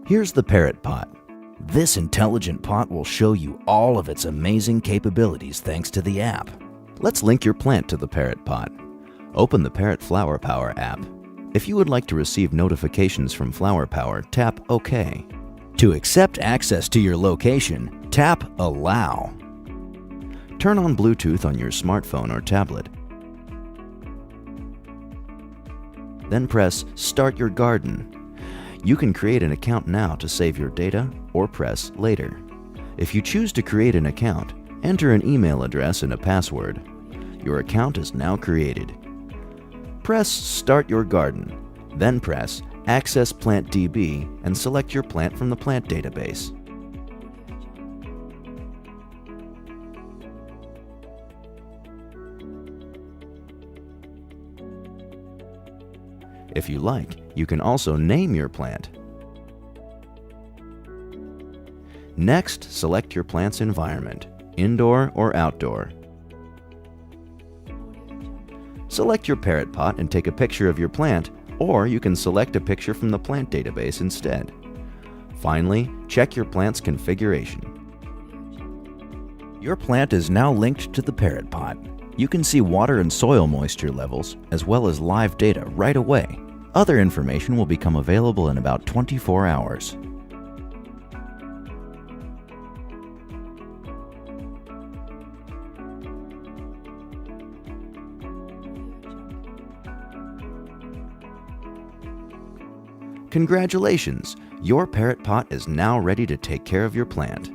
Here's the Parrot Pot. This intelligent pot will show you all of its amazing capabilities thanks to the app. Let's link your plant to the Parrot Pot. Open the Parrot Flower Power app. If you would like to receive notifications from Flower Power, tap OK. To accept access to your location, tap Allow. Turn on Bluetooth on your smartphone or tablet. Then press Start Your Garden. You can create an account now to save your data or press Later. If you choose to create an account, enter an email address and a password. Your account is now created. Press Start Your Garden, then press Access Plant DB and select your plant from the plant database. If you like, you can also name your plant. Next, select your plant's environment, indoor or outdoor. Select your Parrot Pot and take a picture of your plant, or you can select a picture from the plant database instead. Finally, check your plant's configuration. Your plant is now linked to the Parrot Pot. You can see water and soil moisture levels, as well as live data right away. Other information will become available in about 24 hours. Congratulations! Your Parrot Pot is now ready to take care of your plant.